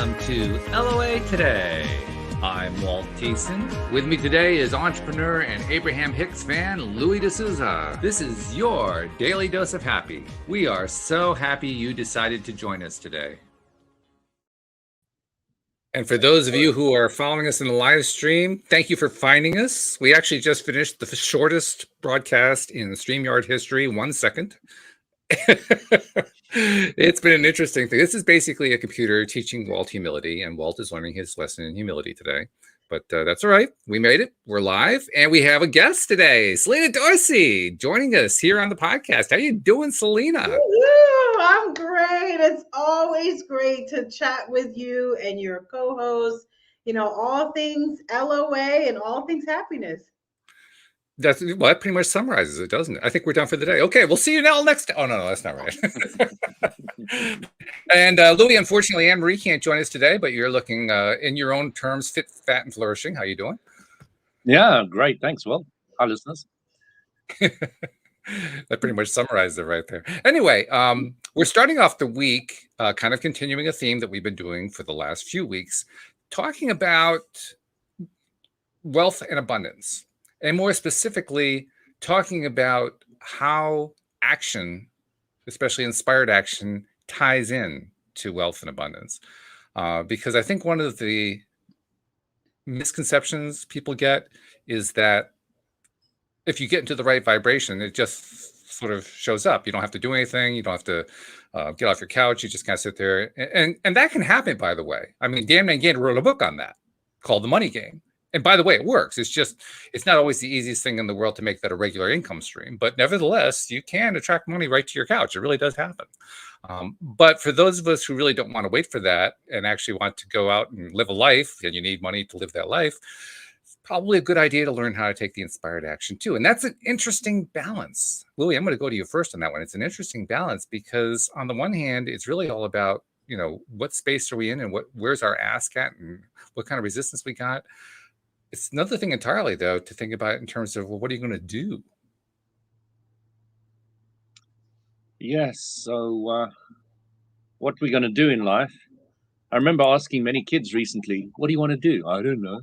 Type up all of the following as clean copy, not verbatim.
welcome to LOA Today. I'm Walt Thiessen. With me today is entrepreneur and Abraham Hicks fan Louis D'Souza. This is your daily dose of happy. We are so happy you decided to join us today. And for those of you who are following us in the live stream, thank you for finding us. We actually just finished the shortest broadcast in StreamYard history, 1 second. It's been an interesting thing. This is basically a computer teaching Walt humility, and Walt is learning his lesson in humility today. But that's all right. We made it. We're live, and we have a guest today, Selena Dorsey, joining us here on the podcast. How you doing, Selena? Woo, I'm great. It's always great to chat with you and your co-host. You know, all things LOA and all things happiness. That pretty much summarizes it, doesn't it? I think we're done for the day. Okay, we'll see you now next. Oh no, that's not right. And Louis, unfortunately, Anne Marie can't join us today, but you're looking, in your own terms, fit, fat, and flourishing. How you doing? Yeah, great. Thanks. Well, hi, listeners. That pretty much summarizes it right there. Anyway, we're starting off the week, kind of continuing a theme that we've been doing for the last few weeks, talking about wealth and abundance. And more specifically, talking about how action, especially inspired action, ties in to wealth and abundance. Because I think one of the misconceptions people get is that if you get into the right vibration, it just sort of shows up. You don't have to do anything. You don't have to get off your couch. You just kind of sit there. And that can happen, by the way. I mean, Dan Mangan wrote a book on that called The Money Game. And by the way, it works. It's not always the easiest thing in the world to make that a regular income stream. But nevertheless, you can attract money right to your couch. It really does happen. But for those of us who really don't want to wait for that and actually want to go out and live a life, and you need money to live that life, it's probably a good idea to learn how to take the inspired action too. And that's an interesting balance. Louis, I'm going to go to you first on that one. It's an interesting balance because on the one hand, it's really all about, what space are we in and where's our ask at and what kind of resistance we got. It's another thing entirely, though, to think about in terms of, well, what are you going to do? Yes. So what we're going to do in life. I remember asking many kids recently, what do you want to do? I don't know.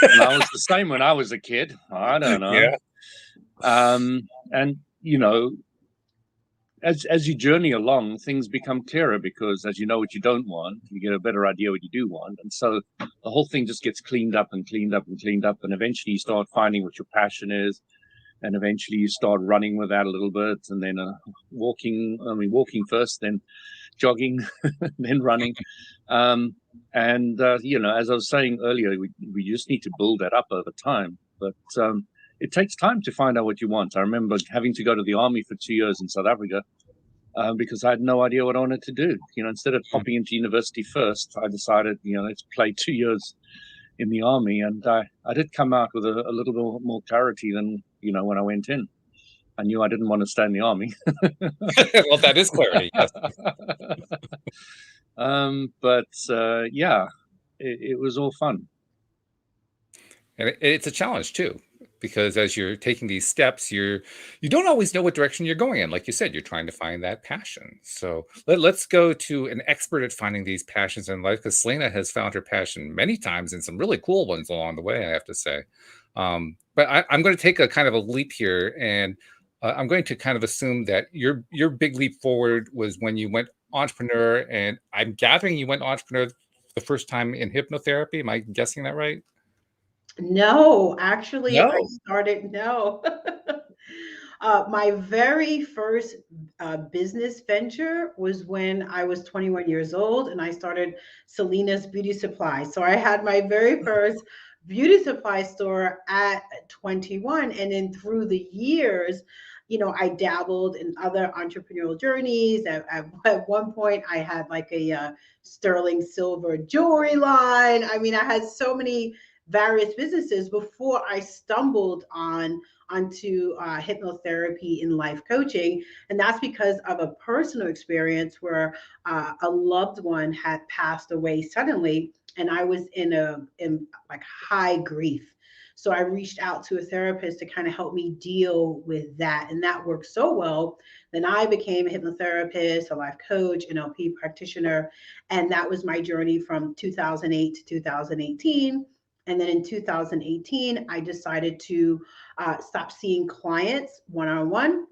And I was the same when I was a kid. I don't know. Yeah. And, as you journey along, things become clearer because as you know what you don't want, you get a better idea what you do want. And so the whole thing just gets cleaned up and cleaned up and cleaned up. And eventually you start finding what your passion is. And eventually you start running with that a little bit. And then walking first, then jogging, then running. As I was saying earlier, we just need to build that up over time. But it takes time to find out what you want. I remember having to go to the army for 2 years in South Africa because I had no idea what I wanted to do. Instead of popping into university first, I decided, let's play 2 years in the army. And I did come out with a little bit more clarity than, when I went in. I knew I didn't want to stay in the army. Well, that is clarity, yes. It was all fun. And it's a challenge, too. Because as you're taking these steps, you don't always know what direction you're going in. Like you said, you're trying to find that passion. So let's go to an expert at finding these passions in life, because Selena has found her passion many times and some really cool ones along the way, I have to say. But I'm going to take a kind of a leap here, and I'm going to kind of assume that your big leap forward was when you went entrepreneur, and I'm gathering you went entrepreneur the first time in hypnotherapy. Am I guessing that right? No, actually, No. I started, my very first business venture was when I was 21 years old and I started Selena's Beauty Supply. So I had my very first beauty supply store at 21. And then through the years, I dabbled in other entrepreneurial journeys. At one point, I had like a sterling silver jewelry line. I mean, I had so many various businesses before I stumbled onto hypnotherapy and life coaching. And that's because of a personal experience where a loved one had passed away suddenly, and I was in like high grief. So I reached out to a therapist to kind of help me deal with that. And that worked so well. Then I became a hypnotherapist, a life coach, NLP practitioner. And that was my journey from 2008 to 2018. And then in 2018, I decided to stop seeing clients one on one.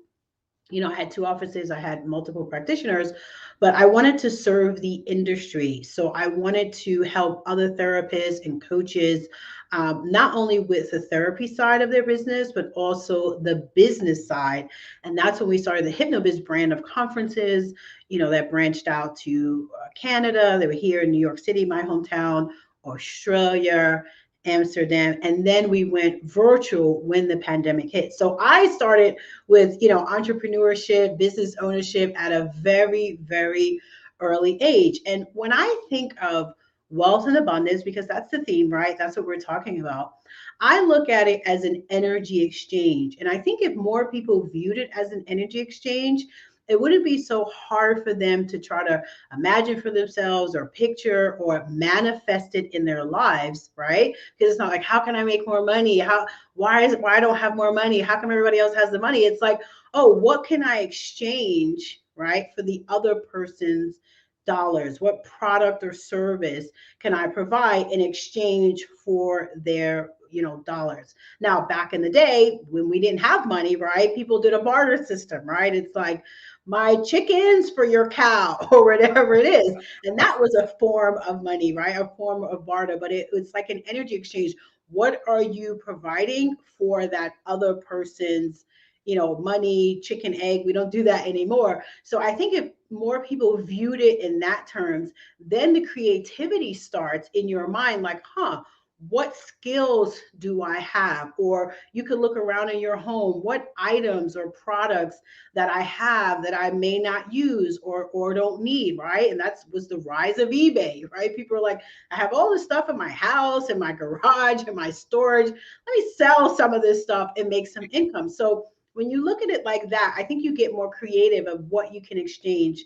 I had two offices, I had multiple practitioners, but I wanted to serve the industry. So I wanted to help other therapists and coaches, not only with the therapy side of their business, but also the business side. And that's when we started the HypnoBiz brand of conferences, that branched out to Canada. They were here in New York City, my hometown, Australia, Amsterdam, and then we went virtual when the pandemic hit. So I started with, entrepreneurship, business ownership at a very, very early age. And when I think of wealth and abundance, because that's the theme, right? That's what we're talking about. I look at it as an energy exchange. And I think if more people viewed it as an energy exchange, it wouldn't be so hard for them to try to imagine for themselves or picture or manifest it in their lives, right? Because it's not like, how can I make more money? Why I don't have more money? How come everybody else has the money? It's like, oh, what can I exchange, right, for the other person's dollars? What product or service can I provide in exchange for their dollars? Now, back in the day when we didn't have money, right, people did a barter system, right? It's like, my chickens for your cow or whatever it is. And that was a form of money, right? A form of barter, but it's like an energy exchange. What are you providing for that other person's, money, chicken, egg? We don't do that anymore. So I think if more people viewed it in that terms, then the creativity starts in your mind, like, what skills do I have? Or you could look around in your home, what items or products that I have that I may not use or don't need, right? And that was the rise of eBay, right? People are like, I have all this stuff in my house, in my garage, in my storage. Let me sell some of this stuff and make some income. So when you look at it like that, I think you get more creative of what you can exchange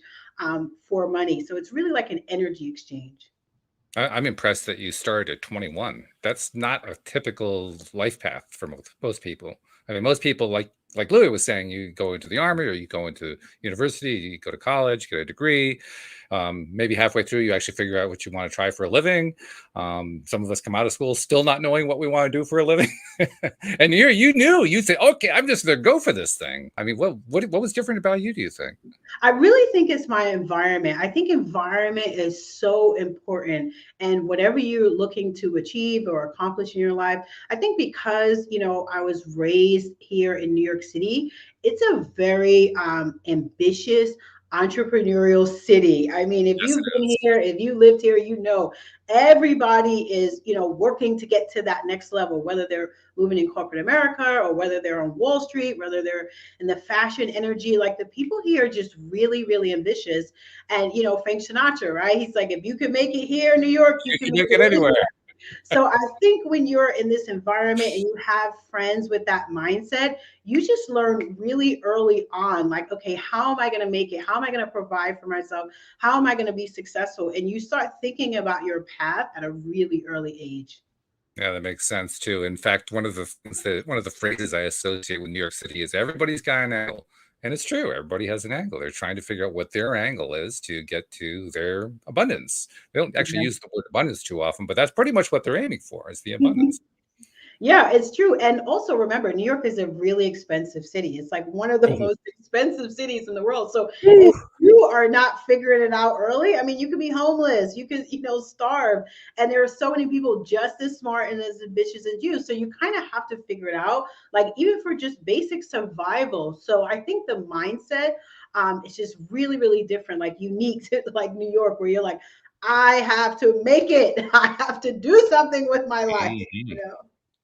for money. So it's really like an energy exchange. I'm impressed that you started at 21. That's not a typical life path for most people. I mean, most people, like Louis was saying, you go into the army or you go into university, you go to college, get a degree. Maybe halfway through, you actually figure out what you want to try for a living. Some of us come out of school still not knowing what we want to do for a living. And you knew, you say, okay, I'm just going to go for this thing. I mean, what was different about you, do you think? I really think it's my environment. I think environment is so important. And whatever you're looking to achieve or accomplish in your life, I think because, I was raised here in New York City, it's a very ambitious, entrepreneurial city. I mean, if you've been here, if you lived here, everybody is, working to get to that next level, whether they're moving in corporate America or whether they're on Wall Street, whether they're in the fashion energy. Like the people here are just really, really ambitious. And, Frank Sinatra, right? He's like, if you can make it here in New York, you can make it anywhere. So I think when you're in this environment and you have friends with that mindset, you just learn really early on, like, okay, how am I going to make it? How am I going to provide for myself? How am I going to be successful? And you start thinking about your path at a really early age. Yeah, that makes sense too. In fact, one of the phrases I associate with New York City is everybody's got an angle. And it's true. Everybody has an angle. They're trying to figure out what their angle is to get to their abundance. They don't actually use the word abundance too often, but that's pretty much what they're aiming for is the abundance. Yeah, it's true. And also remember, New York is a really expensive city. It's like one of the most expensive cities in the world. So if you are not figuring it out early, I mean, you could be homeless, you could, starve. And there are so many people just as smart and as ambitious as you. So you kind of have to figure it out, like even for just basic survival. So I think the mindset is just really, really different, like unique to like New York, where you're like, I have to make it. I have to do something with my life,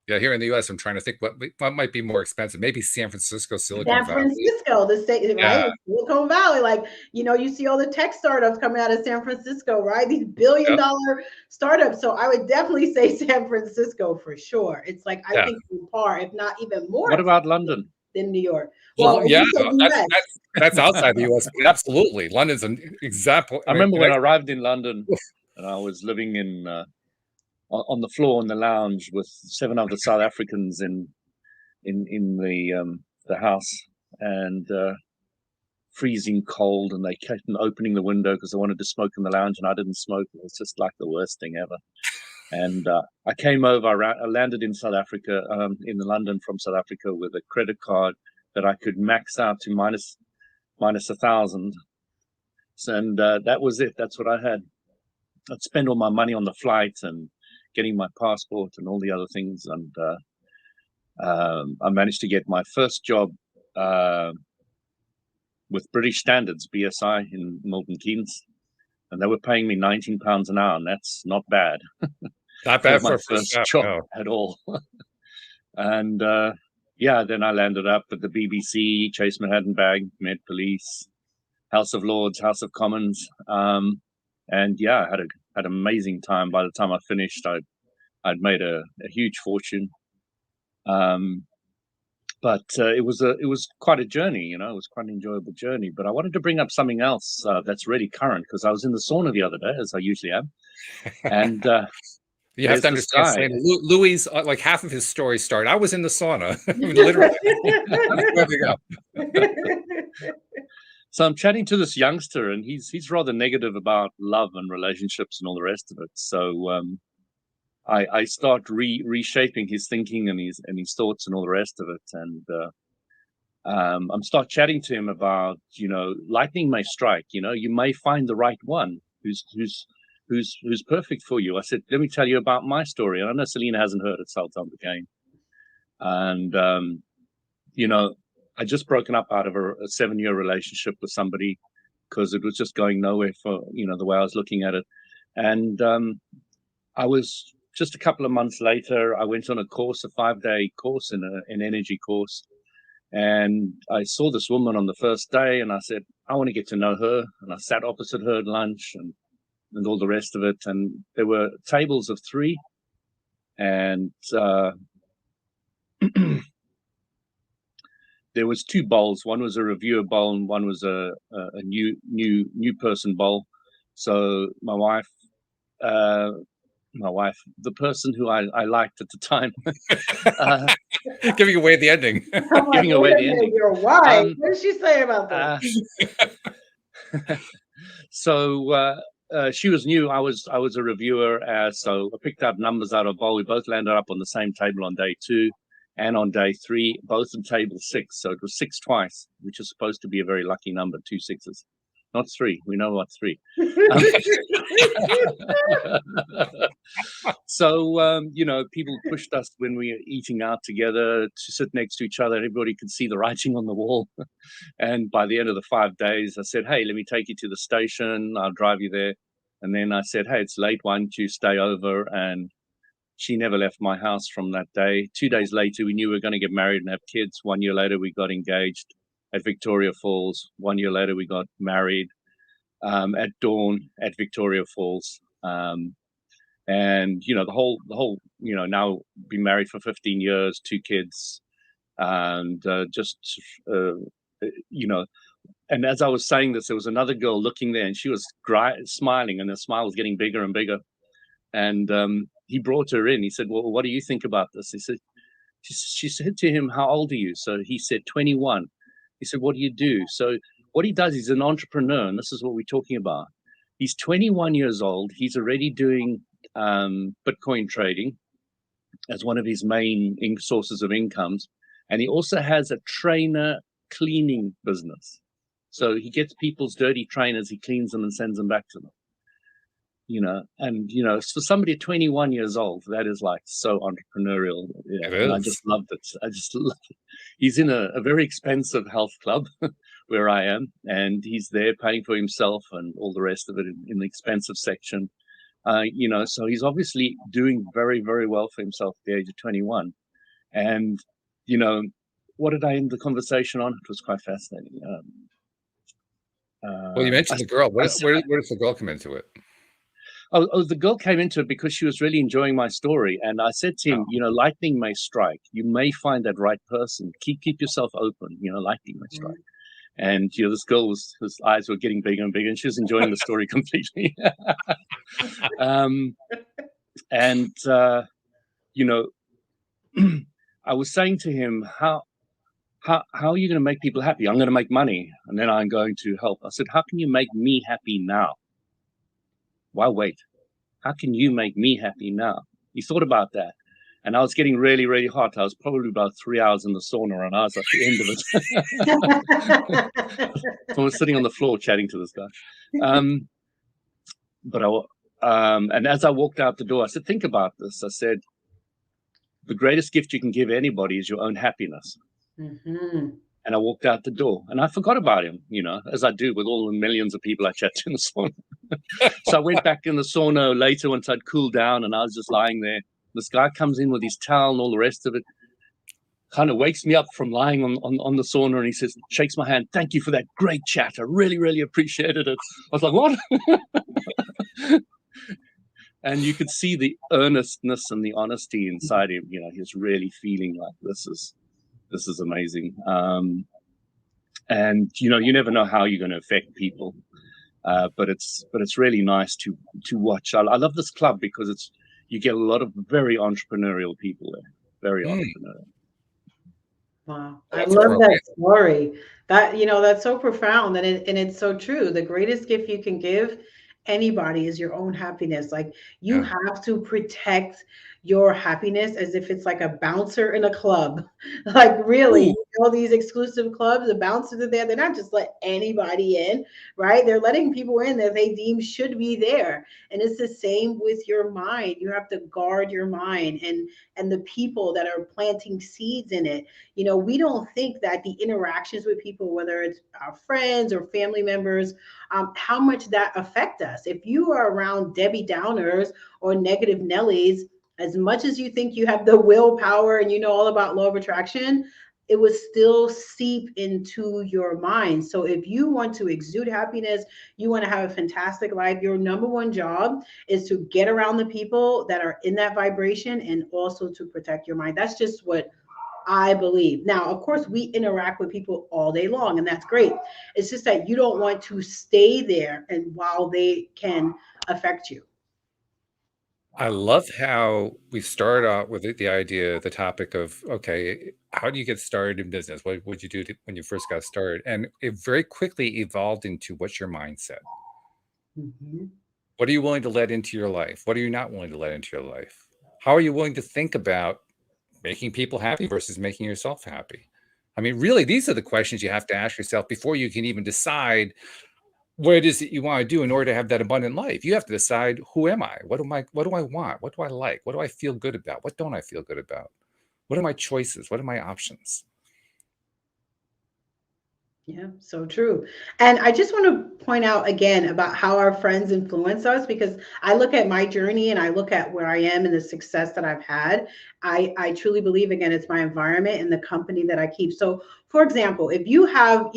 Yeah, here in the U.S., I'm trying to think what might be more expensive. Maybe San Francisco, San Francisco, the state, right? Silicon Valley, like, you see all the tech startups coming out of San Francisco, right? These billion-dollar startups. So I would definitely say San Francisco for sure. It's like, I think on par, if not even more. What about London? Than New York. Well, yeah, that's outside the U.S. Absolutely, London's an example. I remember when I arrived in London, and I was living in on the floor in the lounge with 7 other South Africans in the house, and freezing cold, and they kept opening the window because they wanted to smoke in the lounge, and I didn't smoke. It was just like the worst thing ever. And I came over, I landed in South Africa, in London from South Africa, with a credit card that I could max out to minus 1,000. And that was it. That's what I had. I'd spend all my money on the flight and getting my passport and all the other things. And I managed to get my first job with British Standards, BSI, in Milton Keynes. And they were paying me £19 an hour, and that's not bad. Not bad for my a first job job at all. And then I landed up at the BBC, Chase Manhattan Bag, Met Police, House of Lords, House of Commons. And yeah, I had an amazing time. By the time I finished, I'd made a huge fortune. But it was quite a journey, It was quite an enjoyable journey. But I wanted to bring up something else that's really current, because I was in the sauna the other day, as I usually am. And you have to understand, Selena, Louis, like half of his story started. I was in the sauna. I mean, literally. So I'm chatting to this youngster, and he's rather negative about love and relationships and all the rest of it. So I start reshaping his thinking and his thoughts and all the rest of it. And I'm start chatting to him about, lightning may strike. You may find the right one who's perfect for you. I said, let me tell you about my story. And I know Selena hasn't heard it, so I'll tell them again. And I just broken up out of a 7-year relationship with somebody because it was just going nowhere for, the way I was looking at it. And I was just a couple of months later, I went on a course, a 5-day course, an energy course. And I saw this woman on the first day, and I said, I want to get to know her. And I sat opposite her at lunch and all the rest of it. And there were tables of 3. And there was 2 bowls. One was a reviewer bowl, and one was a new person bowl. So my wife, the person who I liked at the time, giving away the ending. Giving away the ending. Your wife. What did she say about that? So she was new. I was a reviewer, so I picked up numbers out of a bowl. We both landed up on the same table on day 2. And on day 3, both on table 6. So it was 6 twice, which is supposed to be a very lucky number, 2 6s. Not 3. We know what 3. So, people pushed us when we were eating out together to sit next to each other. Everybody could see the writing on the wall. And by the end of the 5 days, I said, hey, let me take you to the station. I'll drive you there. And then I said, hey, it's late. Why don't you stay over? And she never left my house from that day. 2 days later, we knew we were going to get married and have kids. 1 year later, we got engaged at Victoria Falls. 1 year later, we got married at dawn at Victoria Falls. And, the whole, now been married for 15 years, 2 kids. And and as I was saying this, there was another girl looking there, and she was smiling, and her smile was getting bigger and bigger. And he brought her in. He said, well, what do you think about this? He said, she said to him, how old are you? So he said, 21. He said, what do you do? So what he does, he's an entrepreneur, and this is what we're talking about. He's 21 years old. He's already doing Bitcoin trading as one of his main sources of incomes. And he also has a trainer cleaning business. So he gets people's dirty trainers, he cleans them and sends them back to them. For somebody 21 years old, that is like so entrepreneurial. And I just loved it. He's in a very expensive health club where I am, and he's there paying for himself and all the rest of it in the expensive section. So he's obviously doing very, very well for himself at the age of 21. And, what did I end the conversation on? It was quite fascinating. Well, you mentioned the girl. Where does the girl come into it? Oh, the girl came into it because she was really enjoying my story. And I said to him, lightning may strike. You may find that right person. Keep yourself open. Lightning may strike. And, this girl her eyes were getting bigger and bigger, and she was enjoying the story completely. And you know, I was saying to him, how are you going to make people happy? I'm going to make money, and then I'm going to help. I said, how can you make me happy now? Why wait? How can you make me happy now? He thought about that. And I was getting really, really hot. I was probably about 3 hours in the sauna, and I was at the end of it. So I was sitting on the floor chatting to this guy. And as I walked out the door, I said, think about this. I said, the greatest gift you can give anybody is your own happiness. Mm-hmm. And I walked out the door, and I forgot about him, as I do with all the millions of people I chat to in the sauna. So I went back in the sauna later once I'd cooled down, and I was just lying there. This guy comes in with his towel and all the rest of it, kind of wakes me up from lying on the sauna, and he says, shakes my hand, thank you for that great chat. I really, really appreciated it. I was like, what? And you could see the earnestness and the honesty inside him. He's really feeling like this is amazing. And you never know how you're going to affect people, but it's really nice to watch. I love this club because you get a lot of very entrepreneurial people there. Very entrepreneurial. Wow, I love that story. That's so profound, and it's so true. The greatest gift you can give anybody is your own happiness. Like, you have to protect your happiness as if it's like a bouncer in a club. Like, really, these exclusive clubs, the bouncers are there. They're not just let anybody in, right? They're letting people in that they deem should be there. And it's the same with your mind. You have to guard your mind and the people that are planting seeds in it. We don't think that the interactions with people, whether it's our friends or family members, how much that affect us. If you are around Debbie Downers or negative Nellies, as much as you think you have the willpower and you know all about law of attraction, it would still seep into your mind. So if you want to exude happiness, you want to have a fantastic life, your number one job is to get around the people that are in that vibration and also to protect your mind. That's just what I believe. Now, of course, we interact with people all day long, and that's great. It's just that you don't want to stay there and while they can affect you. I love how we start out with the topic of, okay, how do you get started in business? What would you do when you first got started? And it very quickly evolved into, what's your mindset? Mm-hmm. What are you willing to let into your life? What are you not willing to let into your life? How are you willing to think about making people happy versus making yourself happy? I mean, really, these are the questions you have to ask yourself before you can even decide what it is that you want to do in order to have that abundant life. You have to decide, who am I? What do I want? What do I like? What do I feel good about? What don't I feel good about? What are my choices? What are my options? Yeah, so true. And I just want to point out again about how our friends influence us, because I look at my journey and I look at where I am and the success that I've had. I truly believe, again, it's my environment and the company that I keep. So, for example, if you have,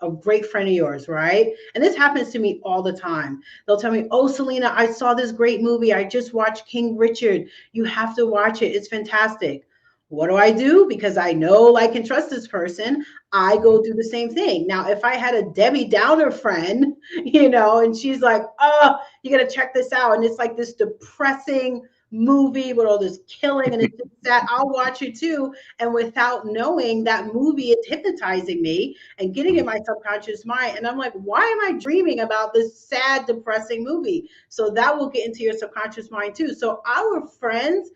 a great friend of yours, right? And this happens to me all the time. They'll tell me, oh, Selena, I saw this great movie. I just watched King Richard. You have to watch it. It's fantastic. What do I do? Because I know, like, and trust this person, I go do the same thing. Now, if I had a Debbie Downer friend, and she's like, oh, you got to check this out. And it's like this depressing movie with all this killing and it's that, I'll watch it too. And without knowing, that movie is hypnotizing me and getting in my subconscious mind. And I'm like, why am I dreaming about this sad, depressing movie? So that will get into your subconscious mind too. So our friends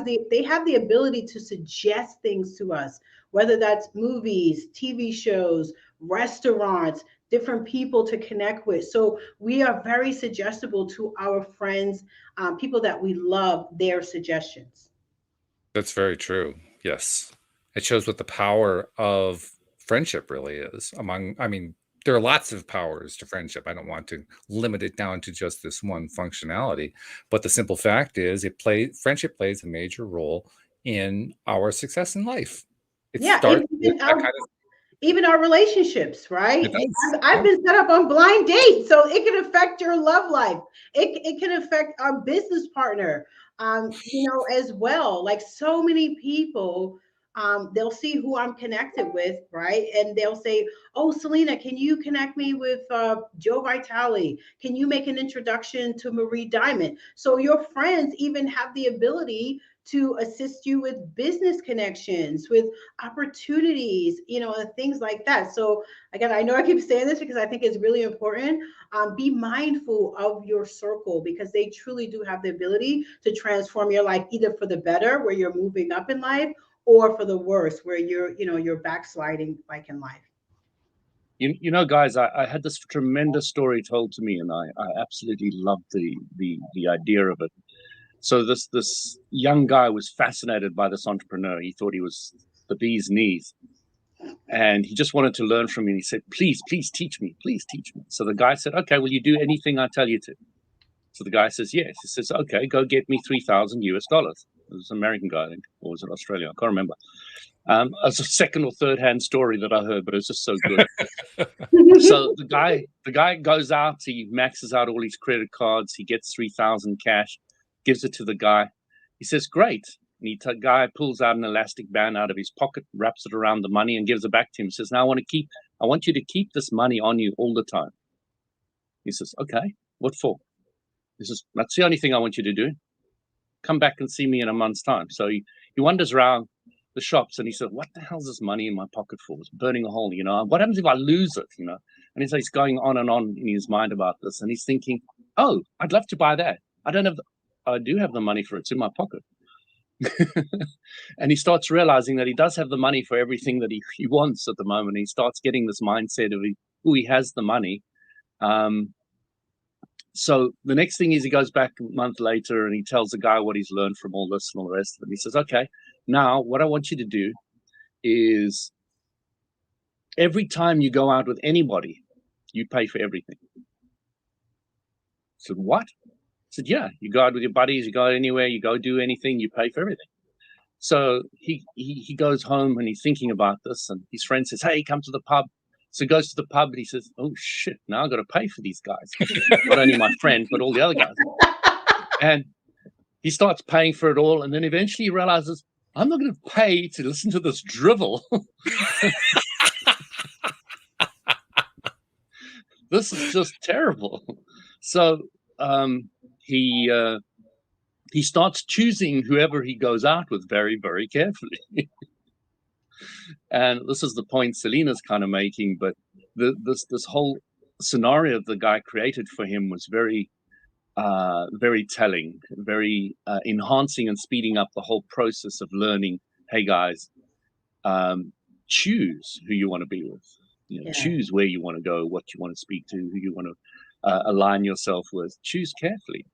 they have the ability to suggest things to us, whether that's movies, TV shows, restaurants, different people to connect with. So we are very suggestible to our friends, people that we love, their suggestions. That's very true. Yes. It shows what the power of friendship really is there are lots of powers to friendship. I don't want to limit it down to just this one functionality, but the simple fact is, friendship plays a major role in our success in life. It starts with that kind of, even our relationships, right? it does. I've been set up on blind dates, so it can affect your love life. It can affect our business partner, as well. Like, so many people they'll see who I'm connected with, right? And they'll say, oh, Selena, can you connect me with Joe Vitale? Can you make an introduction to Marie Diamond? So your friends even have the ability to assist you with business connections, with opportunities, and things like that. So again, I know I keep saying this because I think it's really important. Be mindful of your circle, because they truly do have the ability to transform your life, either for the better, where you're moving up in life, or for the worse, where you're backsliding like in life. You know, guys, I had this tremendous story told to me, and I absolutely loved the idea of it. So this young guy was fascinated by this entrepreneur. He thought he was the bee's knees, and he just wanted to learn from him. He said, please teach me, please teach me. So the guy said, okay, will you do anything I tell you to? So the guy says, yes. He says, okay, go get me $3,000 US. It was an American guy, I think, or was it Australia? I can't remember. It's a second or third hand story that I heard, but it was just so good. So the guy goes out, he maxes out all his credit cards, he gets 3,000 cash, gives it to the guy. He says, great. And the guy pulls out an elastic band out of his pocket, wraps it around the money, and gives it back to him. He says, now I want you to keep this money on you all the time. He says, okay, what for? He says, that's the only thing I want you to do. Come back and see me in a month's time. So he wanders around the shops and he said, what the hell's this money in my pocket for? It's burning a hole, what happens if I lose it, And he's going on and on in his mind about this. And he's thinking, oh, I'd love to buy that. I do have the money for it. It's in my pocket. And he starts realizing that he does have the money for everything that he wants at the moment. He starts getting this mindset of he has the money. So the next thing is he goes back a month later and he tells the guy what he's learned from all this and all the rest of it. He says, okay, now what I want you to do is every time you go out with anybody, you pay for everything. I said, what? I said, yeah, you go out with your buddies, you go out anywhere, you go do anything, you pay for everything. So he goes home and he's thinking about this, and his friend says, hey, come to the pub. So he goes to the pub and he says, oh shit, now I've got to pay for these guys. Not only my friend, but all the other guys. And he starts paying for it all. And then eventually he realizes, I'm not going to pay to listen to this drivel. This is just terrible. So he starts choosing whoever he goes out with very, very carefully. And this is the point Selena's kind of making, but this whole scenario the guy created for him was very, very telling, very enhancing and speeding up the whole process of learning. Hey guys, choose who you want to be with. Choose where you want to go, what you want to speak to, who you want to align yourself with. Choose carefully.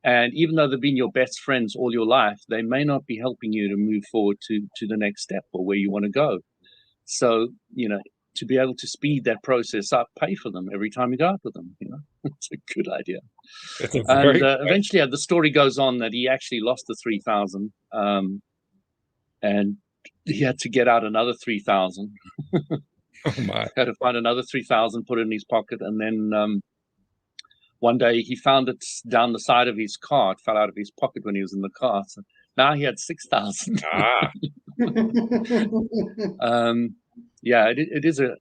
And even though they've been your best friends all your life, they may not be helping you to move forward to the next step or where you want to go. So, to be able to speed that process up, pay for them every time you go out with them. It's a good idea. And eventually the story goes on that he actually lost the 3,000 and he had to get out another 3,000. Oh my. Had to find another 3,000, put it in his pocket, and then one day he found it down the side of his car. It fell out of his pocket when he was in the car. So now he had 6,000. Yeah, it is a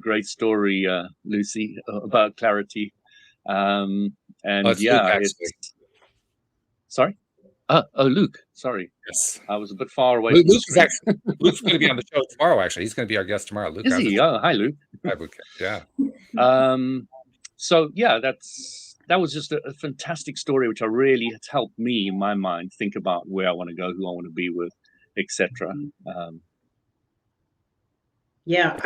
great story, Lucy, about clarity. And yeah, Luke, sorry. Oh, Luke. Sorry. Yes. I was a bit far away. Luke's going to be on the show tomorrow. Actually, he's going to be our guest tomorrow. Luke, is he? Oh, hi, Luke. Hi, Luke. Yeah. So yeah, that was just a fantastic story, which really has helped me in my mind think about where I want to go, who I want to be with, etc. Yeah,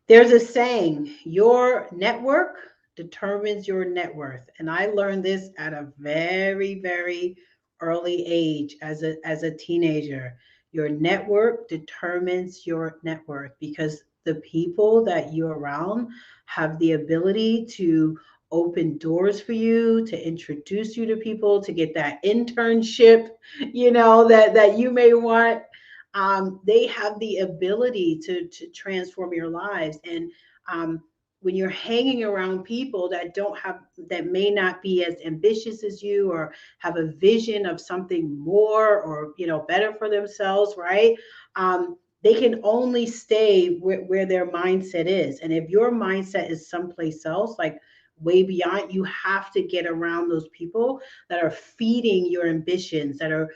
there's a saying: your network determines your net worth, and I learned this at a very, very early age as a teenager. Your network determines your net worth, because the people that you're around have the ability to open doors for you, to introduce you to people, to get that internship, that you may want. They have the ability to transform your lives. And when you're hanging around people that may not be as ambitious as you, or have a vision of something more, or better for themselves, right? They can only stay where their mindset is. And if your mindset is someplace else, like way beyond, you have to get around those people that are feeding your ambitions, that are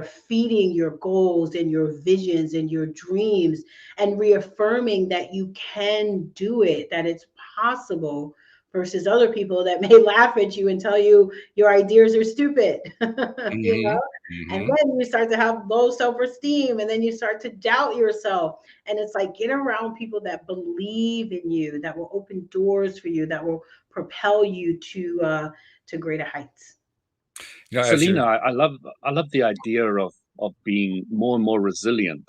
feeding your goals and your visions and your dreams, and reaffirming that you can do it, that it's possible, versus other people that may laugh at you and tell you your ideas are stupid. Mm-hmm. And Mm-hmm. then you start to have low self-esteem, and then you start to doubt yourself. And it's like, get around people that believe in you, that will open doors for you, that will propel you to greater heights. As you're Selena, I love the idea of being more and more resilient.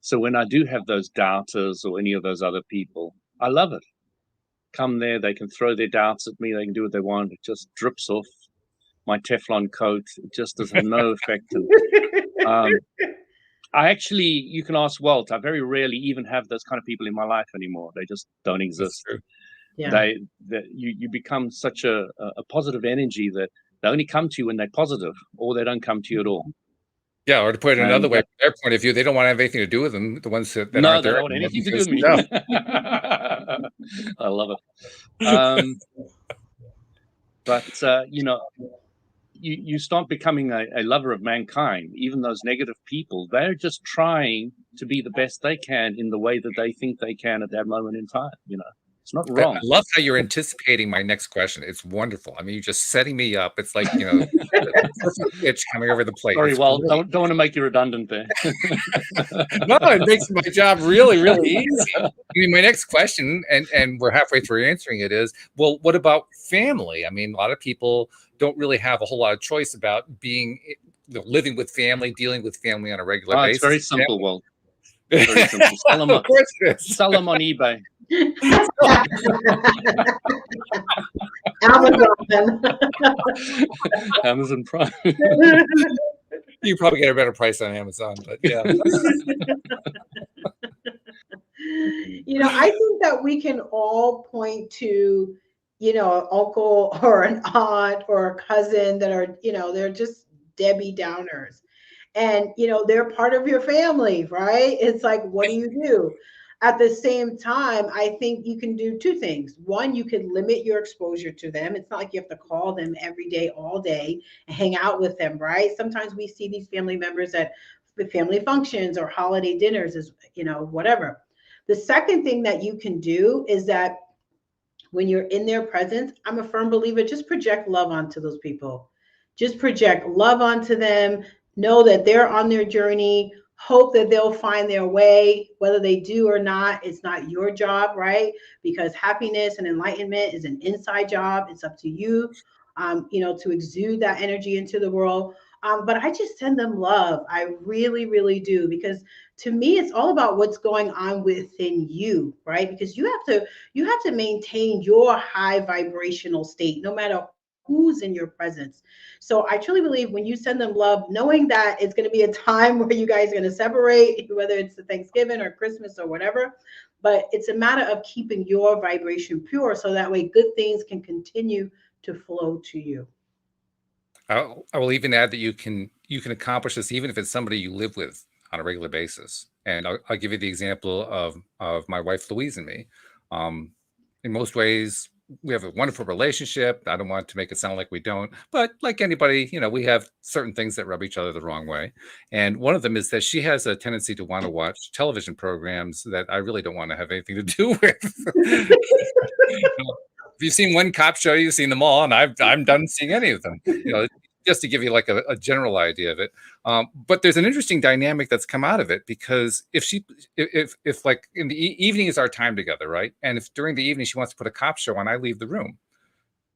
So when I do have those doubters or any of those other people, I love it. Come there, they can throw their doubts at me, they can do what they want. It just drips off my Teflon coat. It just does have no effect. And I actually, you can ask Walt, I very rarely even have those kind of people in my life anymore. They just don't That's exist. true. Yeah. You become such a positive energy that they only come to you when they're positive, or they don't come to you at all. Yeah, or to put it another And way, from their point of view, they don't want to have anything to do with them. The ones that no, aren't they there don't want anymore, anything to do with because, me. no. I love it. But you start becoming a lover of mankind. Even those negative people, they're just trying to be the best they can in the way that they think they can at that moment in time. It's not I wrong. love how you're anticipating my next question. It's wonderful. I mean, you're just setting me up. It's like, the perfect pitch coming over the plate. Sorry, It's well, great. don't want to make you redundant there. No, it makes my job really, really easy. I mean, my next question, and we're halfway through answering it, is, well, what about family? I mean, a lot of people don't really have a whole lot of choice about being, living with family, dealing with family on a regular basis. It's very simple, Walt. Very simple. Of course it is. Sell them on eBay. Amazon. Amazon Prime. You probably get a better price on Amazon, but yeah. I think that we can all point to, an uncle or an aunt or a cousin that are, they're just Debbie Downers. And, they're part of your family, right? It's like, what do you do? At the same time, I think you can do two things. One, you can limit your exposure to them. It's not like you have to call them every day, all day, and hang out with them, right? Sometimes we see these family members at the family functions or holiday dinners, as whatever. The second thing that you can do is that when you're in their presence, I'm a firm believer, just project love onto those people. Just project love onto them. Know that they're on their journey. Hope that they'll find their way. Whether they do or not, it's not your job, right? Because happiness and enlightenment is an inside job. It's up to you, to exude that energy into the world. But I just send them love. I really, really do. Because to me, it's all about what's going on within you, right? Because you have to maintain your high vibrational state, no matter who's in your presence. So I truly believe when you send them love, knowing that it's going to be a time where you guys are going to separate, whether it's the Thanksgiving or Christmas or whatever, but it's a matter of keeping your vibration pure, so that way good things can continue to flow to you. I will even add that you can accomplish this even if it's somebody you live with on a regular basis. And I'll give you the example of my wife Louise and me. In most ways, we have a wonderful relationship. I don't want to make it sound like we don't, but like anybody, we have certain things that rub each other the wrong way. And one of them is that she has a tendency to want to watch television programs that I really don't want to have anything to do with. If you've seen one cop show, you've seen them all, and I'm done seeing any of them. Just to give you like a general idea of it. But there's an interesting dynamic that's come out of it, because if like in the evening is our time together, right? And if during the evening she wants to put a cop show on, I leave the room.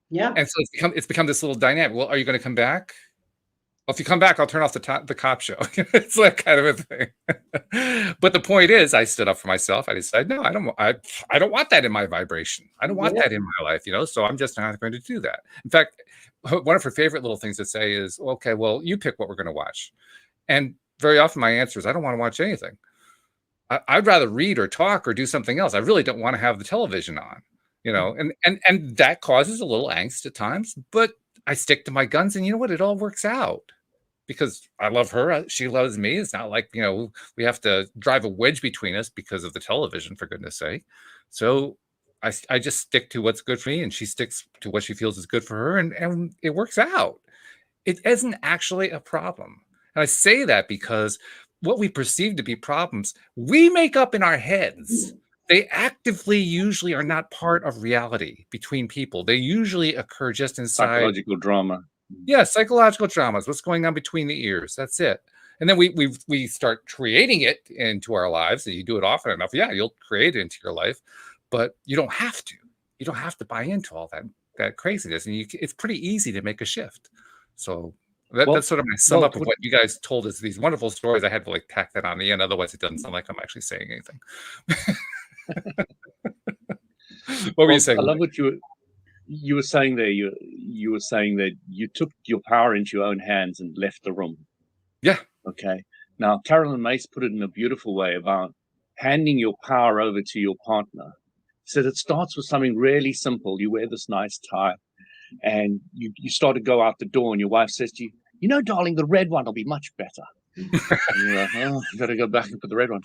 Yeah. And so it's become this little dynamic. Well, are you going to come back? Well, if you come back, I'll turn off the cop show. It's like kind of a thing. But the point is, I stood up for myself. I decided, no, I don't want that in my vibration. I don't want that in my life, so I'm just not going to do that. In fact, one of her favorite little things to say is, okay, well, you pick what we're going to watch. And very often my answer is, I don't want to watch anything. I'd rather read or talk or do something else. I really don't want to have the television on, and that causes a little angst at times, but I stick to my guns, and you know what? It all works out because I love her. She loves me. It's not like, we have to drive a wedge between us because of the television, for goodness sake. So I just stick to what's good for me, and she sticks to what she feels is good for her, and it works out. It isn't actually a problem. And I say that because what we perceive to be problems, we make up in our heads. They actively usually are not part of reality between people. They usually occur just inside. Psychological drama. Yeah, psychological dramas. What's going on between the ears? That's it. And then we start creating it into our lives. And you do it often enough, yeah, you'll create it into your life, but you don't have to. You don't have to buy into all that craziness, and it's pretty easy to make a shift. So that's sort of my sum up of what you guys told us. These wonderful stories. I had to tack that on the end. Otherwise, it doesn't sound like I'm actually saying anything. What were you saying? I love what you were saying there. You were saying that you took your power into your own hands and left the room. Yeah. Okay. Now, Carolyn Mace put it in a beautiful way about handing your power over to your partner. Said it starts with something really simple. You wear this nice tie, and you start to go out the door, and your wife says to you, darling, the red one will be much better. And you're like, oh, you got to go back and put the red one.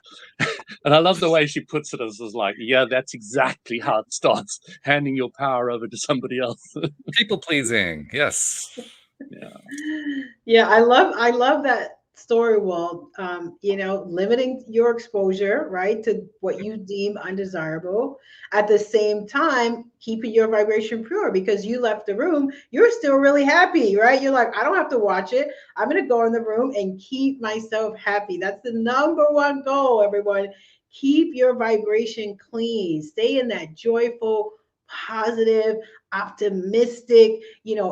And I love the way she puts it as like, yeah, that's exactly how it starts, handing your power over to somebody else. People pleasing, yes. Yeah, I love that story, Walt. Limiting your exposure, right, to what you deem undesirable. At the same time, keeping your vibration pure, because you left the room, you're still really happy, right? You're like, I don't have to watch it. I'm going to go in the room and keep myself happy. That's the number one goal, everyone. Keep your vibration clean. Stay in that joyful, positive, optimistic,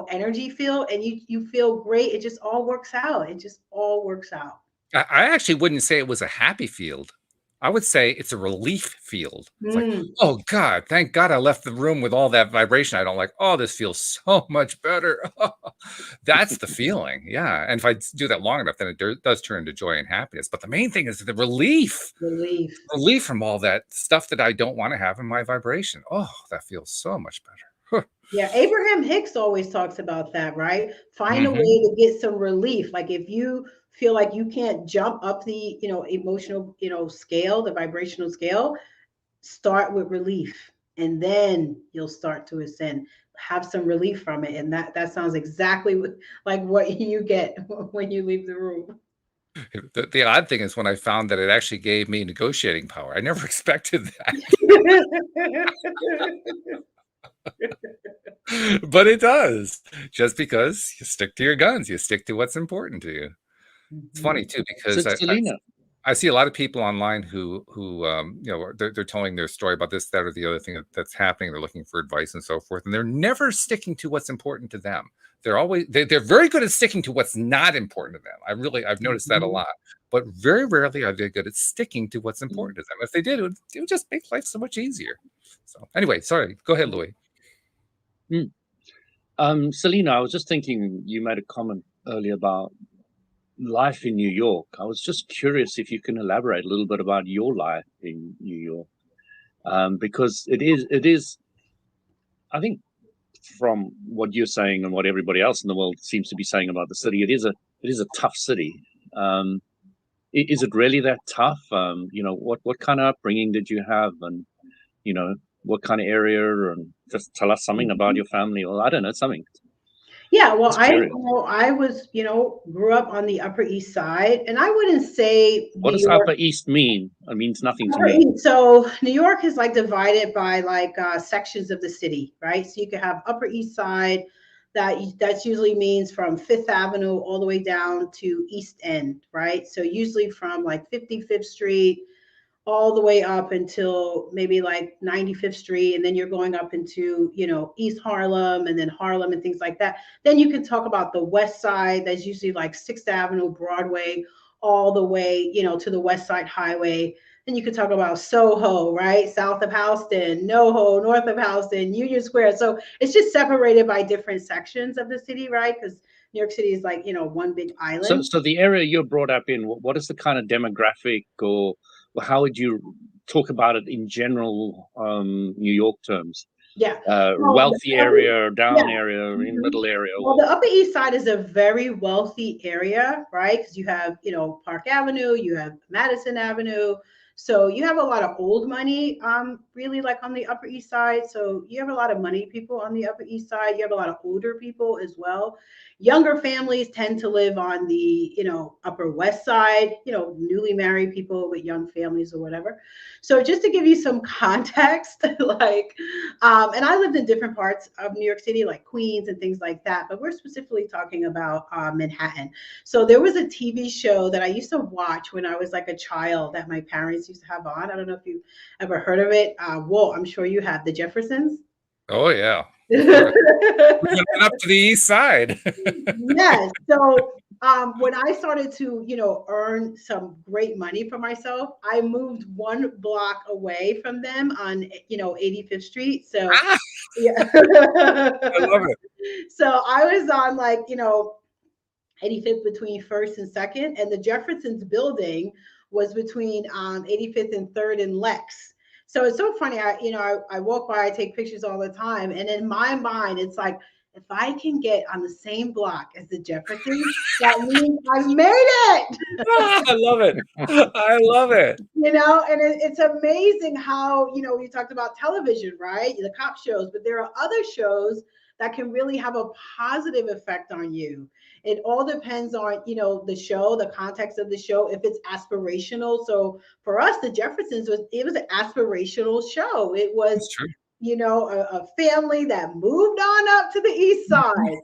energy field, and you feel great. It just all works out. It just all works out. I actually wouldn't say it was a happy field. I would say it's a relief field. It's like, oh God, thank God I left the room with all that vibration I don't like. Oh, this feels so much better. That's the feeling. Yeah. And if I do that long enough, then it does turn into joy and happiness. But the main thing is the relief from all that stuff that I don't want to have in my vibration. Oh, that feels so much better. Yeah, Abraham Hicks always talks about that, right? Find a way to get some relief. Like if you feel like you can't jump up the, emotional, scale, the vibrational scale, start with relief, and then you'll start to ascend. Have some relief from it, and that sounds exactly like what you get when you leave the room. The odd thing is when I found that it actually gave me negotiating power. I never expected that. But it does, just because you stick to your guns, you stick to what's important to you. It's funny too, because I see a lot of people online who they're telling their story about this, that, or the other thing that's happening. They're looking for advice and so forth, and they're never sticking to what's important to them. They're very good at sticking to what's not important to them. I've noticed that a lot, but very rarely are they good at sticking to what's important to them. If they did, it would just make life so much easier. So anyway, sorry, go ahead, Louis. Selena, I was just thinking, you made a comment earlier about life in New York. I was just curious if you can elaborate a little bit about your life in New York, because it is, I think, from what you're saying and what everybody else in the world seems to be saying about the city, it is a tough city. Is it really that tough? What kind of upbringing did you have, and what kind of area, and just tell us something about your family, or I don't know, something. Yeah, well, I was, grew up on the Upper East Side, and I wouldn't say. What does Upper East mean? It means nothing to me. So New York is divided by sections of the city, right? So you can have Upper East Side, that usually means from Fifth Avenue all the way down to East End, right? So usually from 55th Street all the way up until maybe 95th Street, and then you're going up into, East Harlem, and then Harlem and things like that. Then you can talk about the West Side. That's usually 6th Avenue, Broadway, all the way, to the West Side Highway. Then you could talk about Soho, right? South of Houston, NoHo, north of Houston, Union Square. So it's just separated by different sections of the city, right? Because New York City is one big island. So the area you're brought up in, what is the kind of demographic or how would you talk about it in general, New York terms? Yeah. Wealthy area, down Yeah. area, in Mhm. middle area? Well, the Upper East Side is a very wealthy area, right? Because you have, Park Avenue, you have Madison Avenue. So you have a lot of old money, really like on the Upper East Side. So you have a lot of money people on the Upper East Side. You have a lot of older people as well. Younger families tend to live on the, Upper West Side, newly married people with young families or whatever. So just to give you some context, like, and I lived in different parts of New York City, like Queens and things like that, but we're specifically talking about Manhattan. So there was a TV show that I used to watch when I was like a child that my parents used to have on. I don't know if you ever heard of it. Walt, I'm sure you have, the Jeffersons. Oh yeah. Of course. We went up to the East Side. Yes. So when I started to, earn some great money for myself, I moved one block away from them on, 85th Street. So Ah, yeah. I love it. So I was on, like, 85th between First and Second, and the Jeffersons building was between 85th and Third and Lex. So it's so funny. I walk by, I take pictures all the time, and in my mind, it's like, if I can get on the same block as the Jeffersons, that means I made it. Ah, I love it. I love it. And it's amazing how, you talked about television, right? The cop shows, but there are other shows that can really have a positive effect on you. It all depends on, the show, the context of the show, if it's aspirational. So for us, the Jeffersons was an aspirational show. It was, It's true. a family that moved on up to the East Side.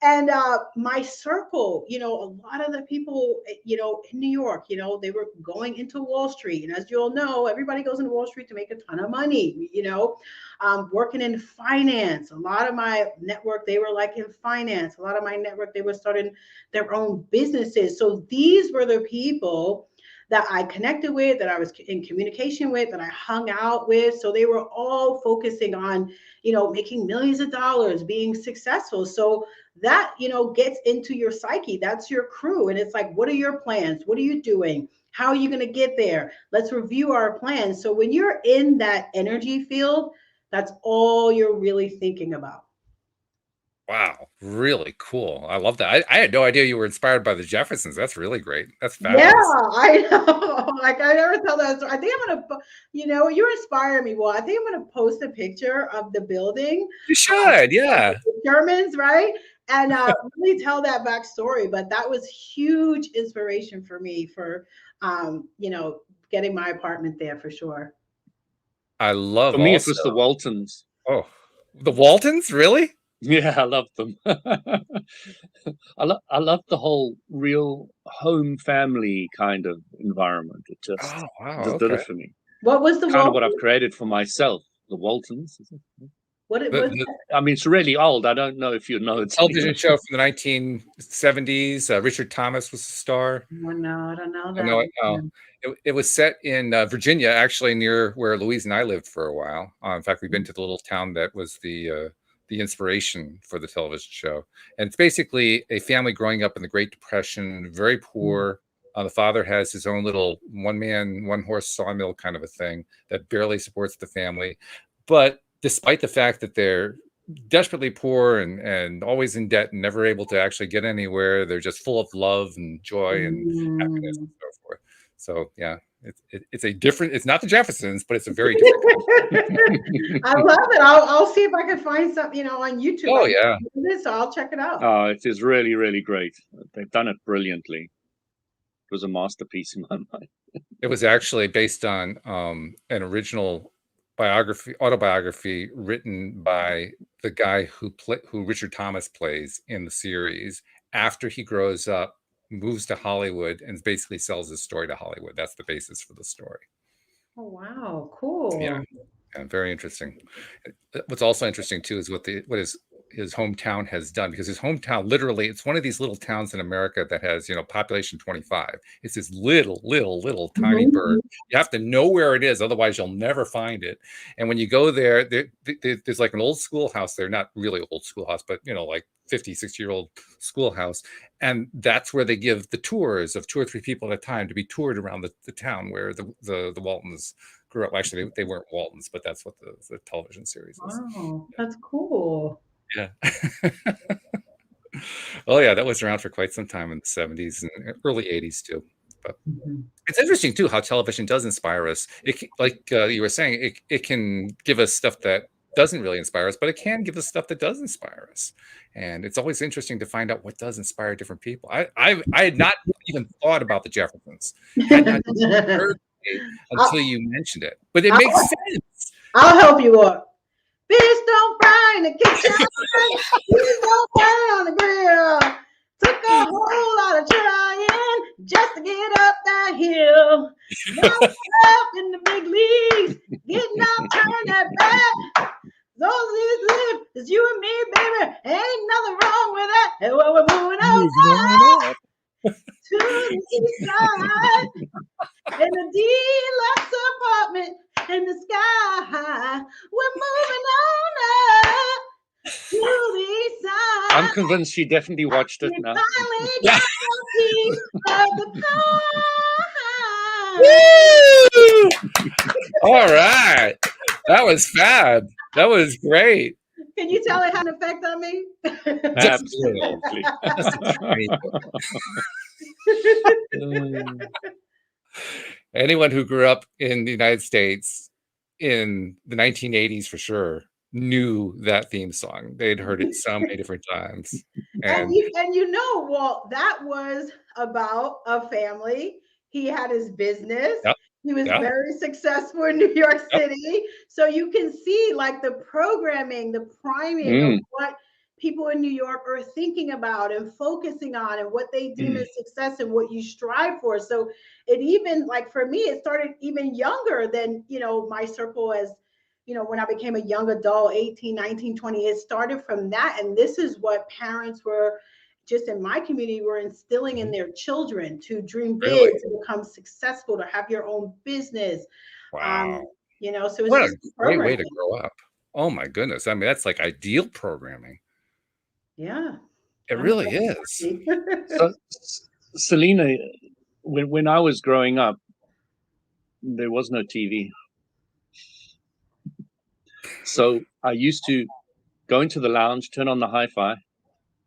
And my circle, a lot of the people, in New York, they were going into Wall Street. And as you all know, everybody goes into Wall Street to make a ton of money, working in finance. A lot of my network, they were like in finance. A lot of my network, they were starting their own businesses. So these were the people that I connected with, that I was in communication with, that I hung out with. So they were all focusing on, making millions of dollars, being successful. So that, gets into your psyche. That's your crew. And it's like, what are your plans? What are you doing? How are you going to get there? Let's review our plans. So when you're in that energy field, that's all you're really thinking about. Wow, really cool. I love that. I had no idea you were inspired by the Jeffersons. That's really great. That's Yeah, fabulous. I know. Like, I never tell that story. I think I'm gonna, you inspire me. Well, I think I'm gonna post a picture of the building, You should, yeah. the Germans, right? And really tell that backstory. But that was huge inspiration for me for, getting my apartment there for sure. I love For me, it was the also. Waltons. Oh, the Waltons, really? Yeah, I love them. I love the whole real home family kind of environment. It Oh, wow. just did Okay. it for me. What was the Kind of what Walton? I've created for myself. The Waltons. What it The, was? the I mean, it's really old. I don't know if you know it. television show from the 1970s. Richard Thomas was the star. Oh, no, I don't know I know it. that. It was set in Virginia, actually near where Louise and I lived for a while. In fact, we've been to the little town that was the inspiration for the television show. And it's basically a family growing up in the Great Depression, very poor. The father has his own little one-man, one-horse sawmill kind of a thing that barely supports the family. But despite the fact that they're desperately poor and always in debt and never able to actually get anywhere, they're just full of love and joy and happiness and so forth. So yeah, it's a different. It's not the Jeffersons, but it's a very different. I love it. I'll see if I can find something, on YouTube. Oh yeah, So I'll check it out. It is really, really great. They've done it brilliantly. It was a masterpiece in my mind. it was actually based on an original autobiography written by the guy who Richard Thomas plays in the series. After he grows up, moves to Hollywood, and basically sells his story to Hollywood. That's the basis for the story. Oh, wow. Cool. Yeah, very interesting. What's also interesting too is what his hometown has done, because his hometown, literally, it's one of these little towns in America that has, population 25. It's this little tiny bird. You have to know where it is, otherwise you'll never find it. And when you go there, there's like an old schoolhouse there, not really old schoolhouse, but like 50, 60-year-old schoolhouse. And that's where they give the tours of 2 or 3 people at a time to be toured around the town where the Waltons grew up. Actually, they weren't Waltons, but that's what the television series is. Wow, that's cool. Yeah. Oh yeah, that was around for quite some time in the 70s and early 80s too. But it's interesting too how television does inspire us. Like you were saying, it can give us stuff that doesn't really inspire us, but it can give us stuff that does inspire us. And it's always interesting to find out what does inspire different people. I had not even thought about the Jeffersons. Had not heard it until you mentioned it. But it makes sense. I'll help you up. Fish don't fry in the kitchen. Fish don't fry on the grill. Took a whole lot of trying just to get up that hill. Now up in the big leagues, getting out, turn that back. Those live is you and me, baby. Ain't nothing wrong with that. And when we're moving on to the east side, in the deluxe apartment in the sky, we're moving on up to the east side. I'm convinced she definitely watched it now. Yeah. Of the All right. That was fab. That was great. Can you tell it had an effect on me? Absolutely. Anyone who grew up in the United States in the 1980s for sure knew that theme song. They'd heard it so many different times. And Walt, that was about a family. He had his business. Yep. He was very successful in New York City. So you can see like the programming, the priming of what people in New York are thinking about and focusing on and what they deem as success and what you strive for. So it even, like for me, it started even younger than, my circle as, when I became a young adult, 18, 19, 20, it started from that. And this is what parents were, just in my community, were instilling in their children to dream big, to become successful, to have your own business. Wow. So it's what just a great way to grow up. Oh my goodness. I mean, that's like ideal programming. Yeah. It really is. So, Selena, when I was growing up, there was no TV. So I used to go into the lounge, turn on the hi-fi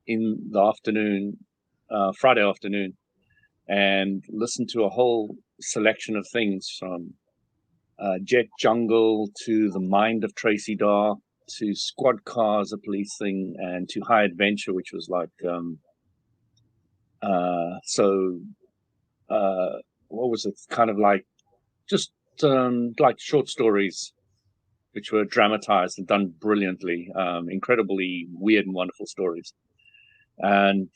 in the afternoon, Friday afternoon, and listen to a whole selection of things from Jet Jungle to The Mind of Tracy Dark to Squad Cars, a police thing, and to High Adventure, which was like what was it? Kind of like just like short stories, which were dramatized and done brilliantly, incredibly weird and wonderful stories. And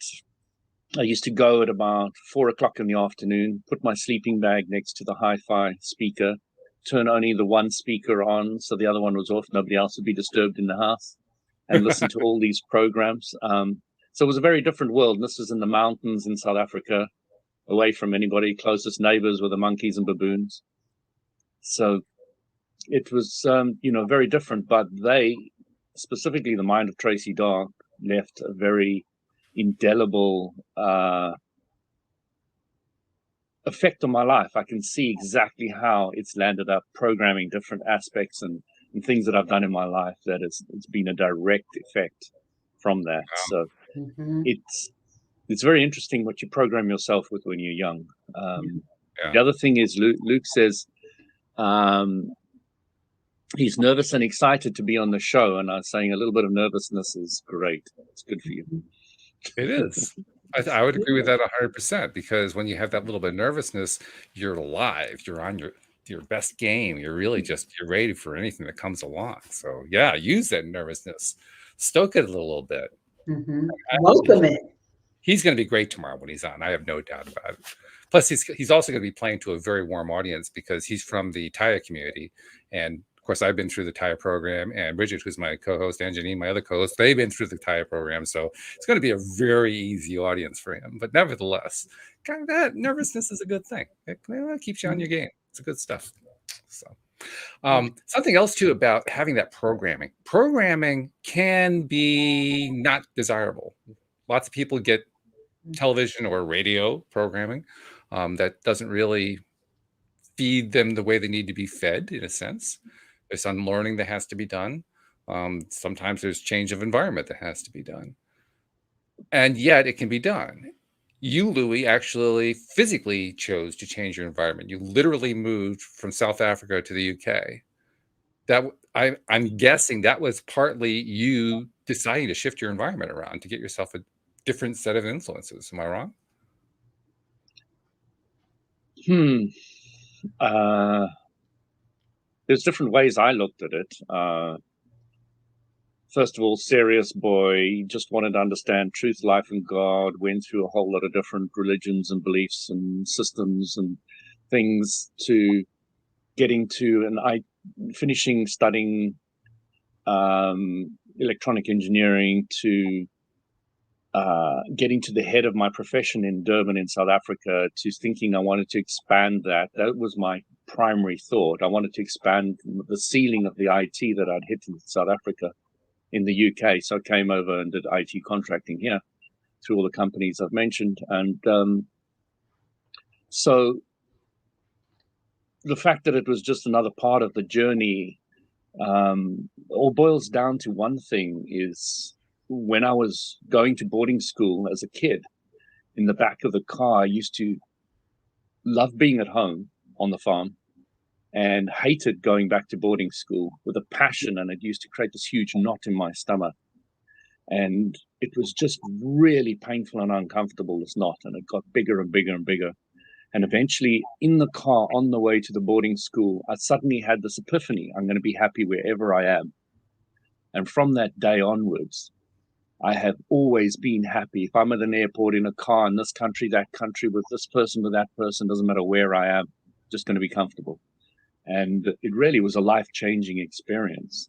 I used to go at about 4 o'clock in the afternoon, put my sleeping bag next to the hi-fi speaker, turn only the one speaker on so the other one was off, nobody else would be disturbed in the house, and listen to all these programs. So it was a very different world. And this was in the mountains in South Africa, away from anybody. Closest neighbors were the monkeys and baboons. So it was, very different. But they, specifically The Mind of Tracy Dark, left a very indelible effect on my life. I can see exactly how it's landed up programming different aspects and things that I've done in my life that it's been a direct effect from that. Wow. So it's very interesting what you program yourself with when you're young. The other thing is Luke says he's nervous and excited to be on the show, and I'm saying a little bit of nervousness is great. It's good for you. It is. I would agree with that 100%, because when you have that little bit of nervousness, you're live. You're on your best game. You're really you're ready for anything that comes along. So yeah, use that nervousness. Stoke it a little bit. Welcome it. He's going to be great tomorrow when he's on. I have no doubt about it. Plus, he's also going to be playing to a very warm audience because he's from the Taya community, and course, I've been through the TIA program, and Bridget, who's my co-host, and Janine, my other co-host, they've been through the TIA program. So it's going to be a very easy audience for him. But nevertheless, kind of that nervousness is a good thing. It keeps you on your game. It's good stuff. So something else too about having that programming. Programming can be not desirable. Lots of people get television or radio programming that doesn't really feed them the way they need to be fed, in a sense. There's unlearning that has to be done. Sometimes there's change of environment that has to be done. And yet it can be done. You, Louis, actually physically chose to change your environment. You literally moved from South Africa to the UK. I'm guessing that was partly you deciding to shift your environment around to get yourself a different set of influences. Am I wrong? There's different ways I looked at it. First of all, serious boy, just wanted to understand truth, life, and God, went through a whole lot of different religions and beliefs and systems and things to getting to, and I finishing studying electronic engineering to getting to the head of my profession in Durban in South Africa, to thinking I wanted to expand that. That was my primary thought. I wanted to expand the ceiling of the IT that I'd hit in South Africa in the UK. So I came over and did IT contracting here through all the companies I've mentioned. And so the fact that it was just another part of the journey all boils down to one thing: is when I was going to boarding school as a kid, in the back of the car, I used to love being at home on the farm and hated going back to boarding school with a passion. And it used to create this huge knot in my stomach. And it was just really painful and uncomfortable, this knot. And it got bigger and bigger and bigger. And eventually in the car on the way to the boarding school, I suddenly had this epiphany: I'm going to be happy wherever I am. And from that day onwards, I have always been happy. If I'm at an airport, in a car, in this country, that country, with this person, with that person, doesn't matter where I am, just going to be comfortable. And it really was a life-changing experience,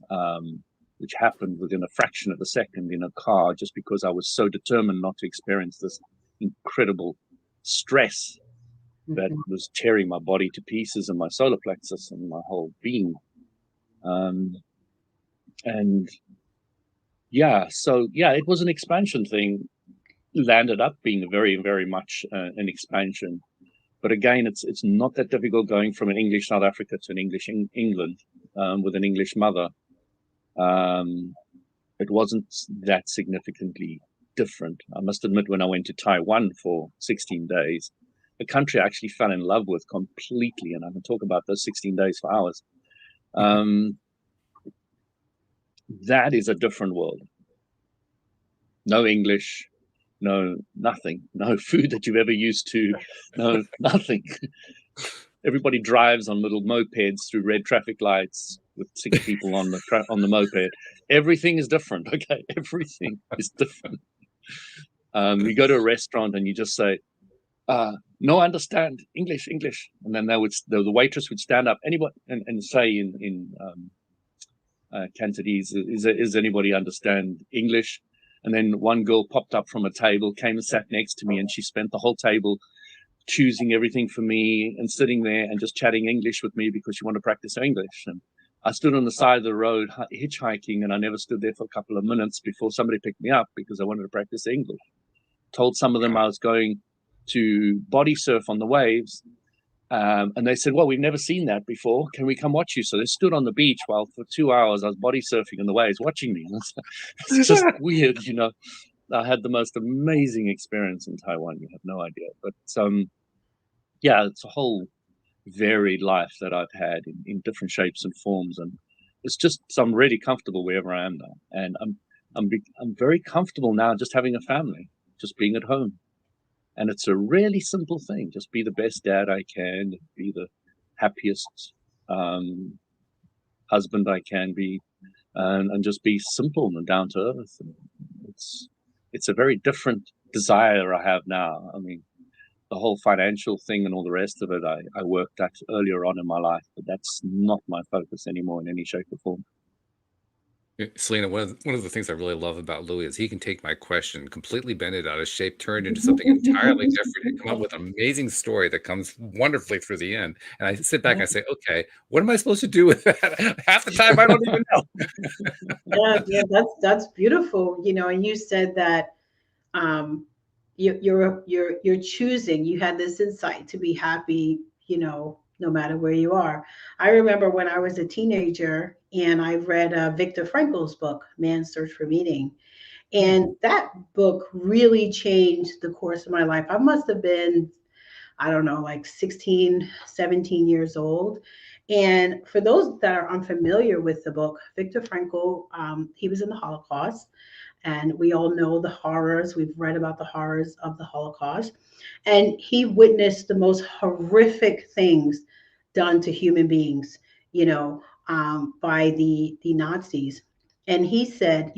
which happened within a fraction of a second in a car, just because I was so determined not to experience this incredible stress that was tearing my body to pieces, and my solar plexus and my whole being. And yeah, so yeah, it was an expansion thing. Landed up being very, very much an expansion. But again, it's not that difficult going from an English South Africa to an English England with an English mother. It wasn't that significantly different. I must admit, when I went to Taiwan for 16 days, a country I actually fell in love with completely, and I can talk about those 16 days for hours. That is a different world. No English, no nothing, no food that you've ever used to, no nothing. Everybody drives on little mopeds through red traffic lights with 6 people on the moped. Everything is different. Okay, everything is different. You go to a restaurant and you just say, "No, I understand English," and then the waitress would stand up, anybody, and say in Cantonese, "Is anybody understand English?" And then one girl popped up from a table, came and sat next to me, and she spent the whole table choosing everything for me and sitting there and just chatting English with me because she wanted to practice her English. And I stood on the side of the road hitchhiking, and I never stood there for a couple of minutes before somebody picked me up because I wanted to practice English. Told some of them I was going to body surf on the waves. And they said, "Well, we've never seen that before. Can we come watch you?" So they stood on the beach while for 2 hours I was body surfing on the waves watching me. It's just weird, you know. I had the most amazing experience in Taiwan. You have no idea. But yeah, it's a whole varied life that I've had in different shapes and forms. And it's just, so I'm really comfortable wherever I am now. And I'm very comfortable now just having a family, just being at home. And it's a really simple thing. Just be the best dad I can, be the happiest husband I can be, and just be simple and down to earth. And it's a very different desire I have now. I mean, the whole financial thing and all the rest of it, I worked at earlier on in my life, but that's not my focus anymore in any shape or form. Selena, one of the things I really love about Louis is he can take my question, completely bend it out of shape, turn it into something entirely different, and come up with an amazing story that comes wonderfully through the end. And I sit back and I say, okay, what am I supposed to do with that? Half the time I don't even know. Yeah, that's beautiful. And you said that you're choosing. You had this insight to be happy, no matter where you are. I remember when I was a teenager and I read Viktor Frankl's book, Man's Search for Meaning. And that book really changed the course of my life. I must have been, I don't know, like 16, 17 years old. And for those that are unfamiliar with the book, Viktor Frankl, he was in the Holocaust. And we all know the horrors. We've read about the horrors of the Holocaust. And he witnessed the most horrific things done to human beings, by the Nazis. And he said,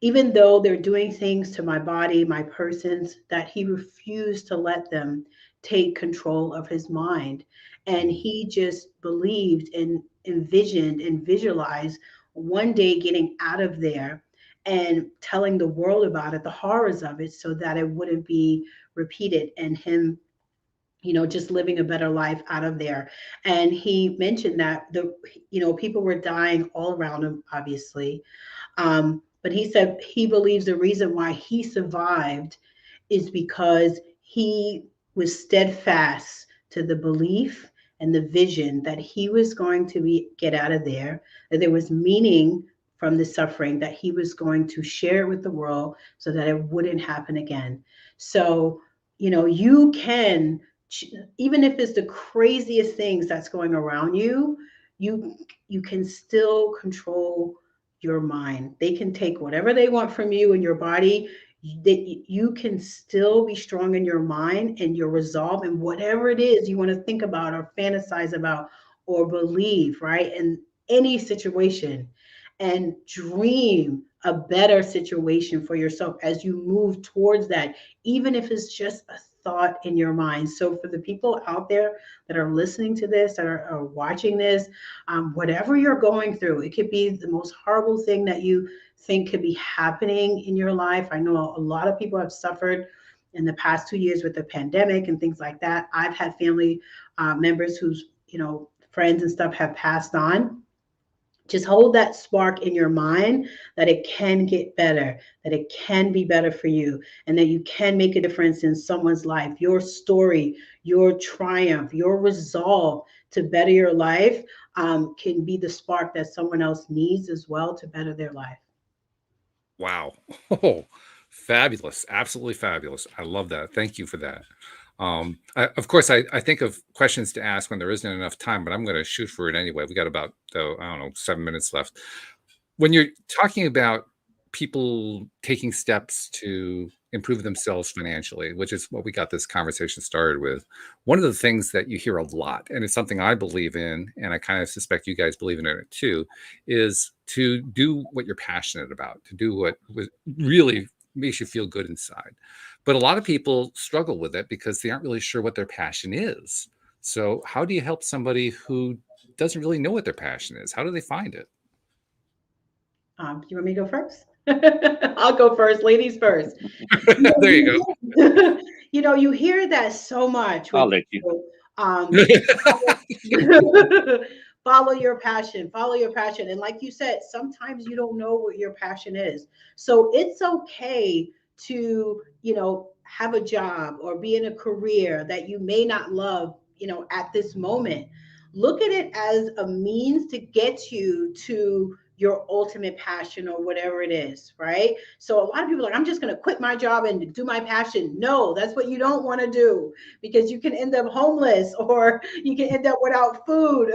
even though they're doing things to my body, my persons, that he refused to let them take control of his mind. And he just believed and envisioned and visualized one day getting out of there and telling the world about it, the horrors of it, so that it wouldn't be repeated, and him just living a better life out of there. And he mentioned that people were dying all around him, obviously. But he said he believes the reason why he survived is because he was steadfast to the belief and the vision that he was going to get out of there, that there was meaning from the suffering, that he was going to share it with the world so that it wouldn't happen again. So, you can, even if it's the craziest things that's going around you, you can still control your mind. They can take whatever they want from you and your body. You can still be strong in your mind and your resolve, and whatever it is you want to think about or fantasize about or believe, right? In any situation, and dream a better situation for yourself as you move towards that, even if it's just a thought in your mind. So for the people out there that are listening to this, that are watching this, whatever you're going through, it could be the most horrible thing that you think could be happening in your life. I know a lot of people have suffered in the past 2 years with the pandemic and things like that. I've had family members whose, friends and stuff have passed on. Just hold that spark in your mind that it can get better, that it can be better for you, and that you can make a difference in someone's life. Your story, your triumph, your resolve to better your life can be the spark that someone else needs as well to better their life. Wow. Oh, fabulous. Absolutely fabulous. I love that. Thank you for that. Of course, I think of questions to ask when there isn't enough time, but I'm going to shoot for it anyway. We got about, I don't know, 7 minutes left. When you're talking about people taking steps to improve themselves financially, which is what we got this conversation started with, one of the things that you hear a lot, and it's something I believe in, and I kind of suspect you guys believe in it too, is to do what you're passionate about, to do what really makes you feel good inside. But a lot of people struggle with it because they aren't really sure what their passion is. So how do you help somebody who doesn't really know what their passion is? How do they find it? Do you want me to go first? I'll go first. Ladies first. There you go. You hear that so much with I'll let you. people, follow your passion, follow your passion. And like you said, sometimes you don't know what your passion is. So it's okay to, have a job or be in a career that you may not love, at this moment. Look at it as a means to get you to your ultimate passion or whatever it is, right? So a lot of people are like, I'm just going to quit my job and do my passion. No, that's what you don't want to do, because you can end up homeless, or you can end up without food,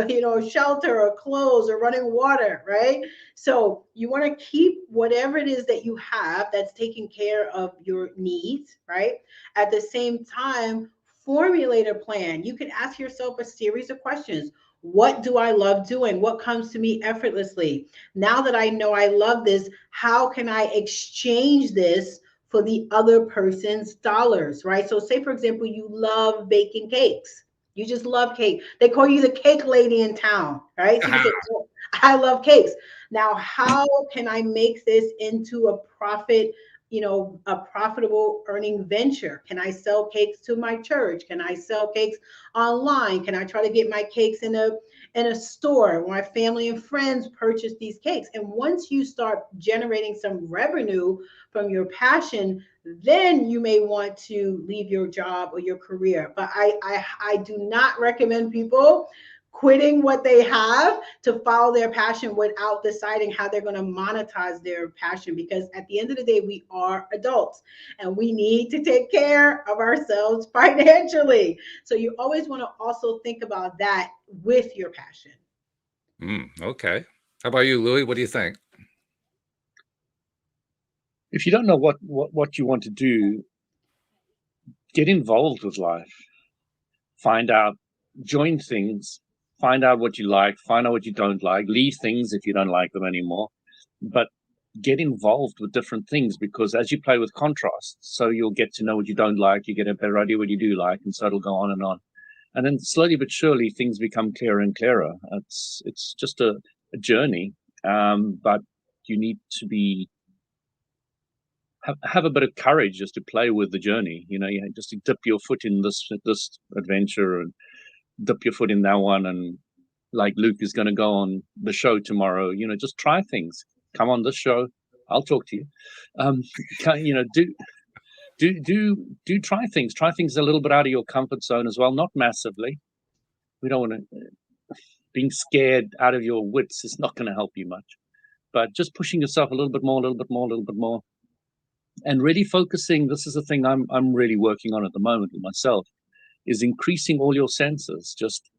shelter or clothes or running water, right? So you want to keep whatever it is that you have that's taking care of your needs, right? At the same time, formulate a plan. You can ask yourself a series of questions. What do I love doing? What comes to me effortlessly? Now that I know I love this, how can I exchange this for the other person's dollars, right? So say, for example, you love baking cakes. You just love cake. They call you the cake lady in town, right? So you say, oh, I love cakes. Now, how can I make this into a profit, a profitable earning venture? Can I sell cakes to my church? Can I sell cakes online? Can I try to get my cakes in a store where my family and friends purchase these cakes? And once you start generating some revenue from your passion, then you may want to leave your job or your career. But I do not recommend people quitting what they have to follow their passion without deciding how they're going to monetize their passion, because at the end of the day, we are adults and we need to take care of ourselves financially. So you always want to also think about that with your passion. Okay. How about you, Louis? What do you think? If you don't know what you want to do, get involved with life. Find out, join things, find out what you like, find out what you don't like, leave things if you don't like them anymore. But get involved with different things, because as you play with contrasts, so you'll get to know what you don't like, you get a better idea what you do like, and so it'll go on and on. And then slowly but surely things become clearer and clearer. It's just a journey, but you need to have a bit of courage just to play with the journey. You just to dip your foot in this adventure and dip your foot in that one. And like Luke is going to go on the show tomorrow, just try things. Come on this show, I'll talk to you. Do try things a little bit out of your comfort zone as well, not massively. We don't want to, being scared out of your wits is not going to help you much, but just pushing yourself a little bit more. And really focusing, this is the thing I'm really working on at the moment with myself, is increasing all your senses. Just,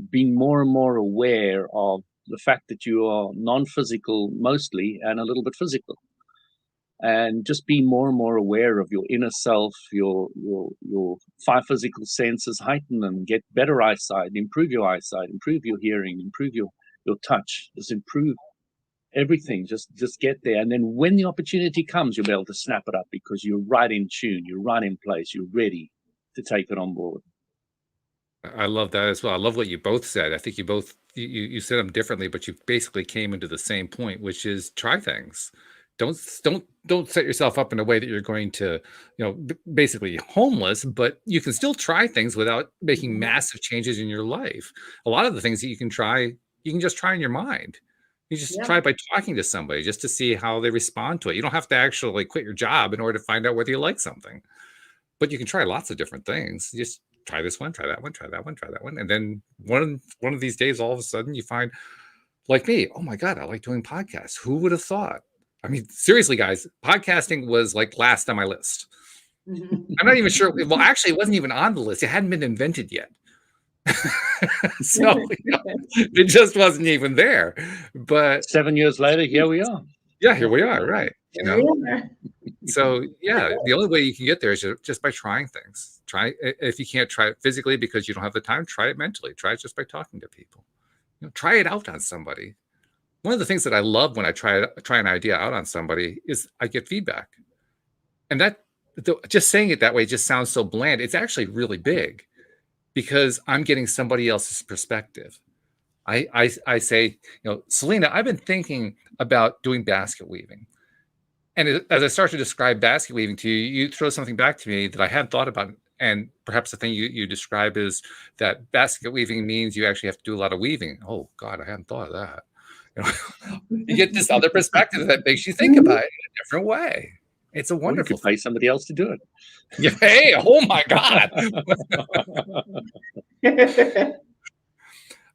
being more and more aware of the fact that you are non-physical mostly and a little bit physical. And just be more and more aware of your inner self, your 5 physical senses, heighten them, get better eyesight, improve your eyesight, improve your hearing, improve your touch, just improve everything, just get there. And then when the opportunity comes, you'll be able to snap it up because you're right in tune, you're right in place, you're ready to take it on board. I love that as well. I love what you both said. I think you both you said them differently, but you basically came into the same point, which is try things. Don't set yourself up in a way that you're going to, basically homeless, but you can still try things without making massive changes in your life. A lot of the things that you can try, you can just try in your mind. You just try by talking to somebody just to see how they respond to it. You don't have to actually quit your job in order to find out whether you like something, but you can try lots of different things. Just try this one, try that one, try that one, try that one. And then one of these days, all of a sudden you find, like me, oh my God, I like doing podcasts. Who would have thought? I mean, seriously, guys, podcasting was like last on my list. I'm not even sure. Well, actually, it wasn't even on the list. It hadn't been invented yet. So it just wasn't even there. But 7 years later, here we are. Yeah, here we are, right? So yeah, the only way you can get there is just by trying things. Try, if you can't try it physically because you don't have the time, try it mentally. Try it just by talking to people. Try it out on somebody. One of the things that I love when I try an idea out on somebody is I get feedback, and that just saying it that way just sounds so bland. It's actually really big, because I'm getting somebody else's perspective. I say, Selena, I've been thinking about doing basket weaving. And as I start to describe basket weaving to you, you throw something back to me that I hadn't thought about. And perhaps the thing you describe is that basket weaving means you actually have to do a lot of weaving. Oh God, I hadn't thought of that. You get this other perspective that makes you think about it in a different way. It's a wonderful. You could pay somebody else to do it. Yeah, hey, oh my God.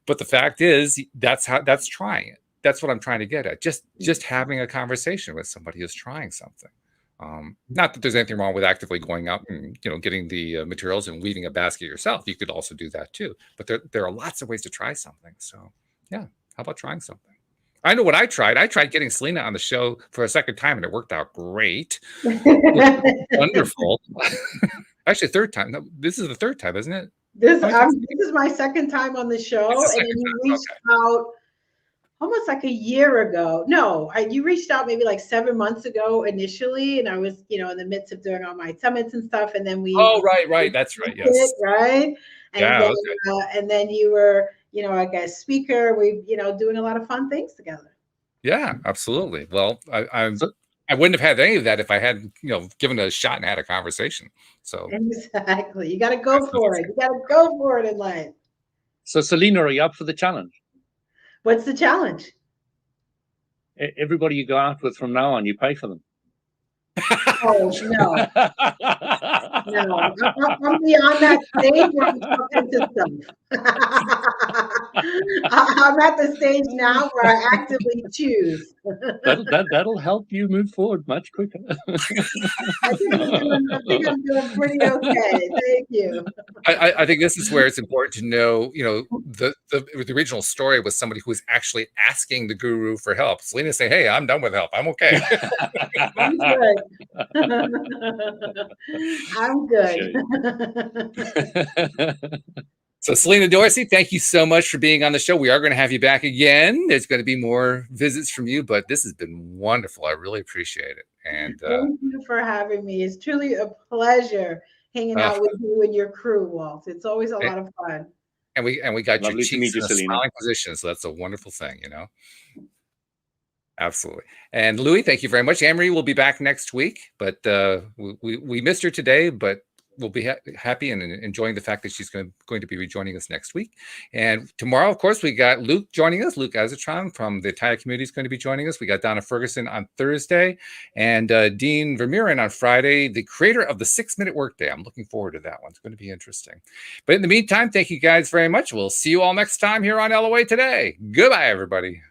But the fact is, that's trying it. That's what I'm trying to get at. Just having a conversation with somebody who's trying something. Not that there's anything wrong with actively going out and getting the materials and weaving a basket yourself. You could also do that too. But there are lots of ways to try something. So yeah, how about trying something? I know what I tried. I tried getting Selena on the show for a second time, and it worked out great. Wonderful. Actually, third time. No, this is the third time, isn't it? This is my second time on the show, and then you reached out. almost like a year ago. No, you reached out maybe like 7 months ago initially, and I was, in the midst of doing all my summits and stuff, and then Oh, right. That's right. Yes. right. And Yeah. then, Okay. and then you were, a guest speaker. We, doing a lot of fun things together. Yeah, absolutely. Well, So, I wouldn't have had any of that if I had, given it a shot and had a conversation. So Exactly. You got to go for it. You got to go for it in life. so Selena, are you up for the challenge? What's the challenge? Everybody you go out with from now on, you pay for them. Oh, no. No, I'm beyond that stage where I'm talking to stuff. I'm at the stage now where I actively choose. That'll help you move forward much quicker. I think I'm doing pretty okay. Thank you. I think this is where it's important to know, the original story was somebody who was actually asking the guru for help. Selena saying, "Hey, I'm done with help. I'm okay." I'm good. I'm good. So Selena Dorsey, thank you so much for being on the show. We are going to have you back again. There's going to be more visits from you, but this has been wonderful. I really appreciate it. And thank you for having me. It's truly a pleasure hanging out with you and your crew, Walt. It's always a lot of fun. And we got your cheeks in a Selena. smiling position, so that's a wonderful thing, Absolutely. And Louis, thank you very much. Anne-Marie will be back next week, but we missed her today, but we'll be happy and enjoying the fact that she's going to be rejoining us next week. And tomorrow, of course, we got Luke joining us. Luke Azatron from the Italian community is going to be joining us. We got Donna Ferguson on Thursday and Dean Vermeeren on Friday, the creator of the 6-Minute Workday. I'm looking forward to that one. It's going to be interesting. But in the meantime, thank you guys very much. We'll see you all next time here on LOA Today. Goodbye, everybody.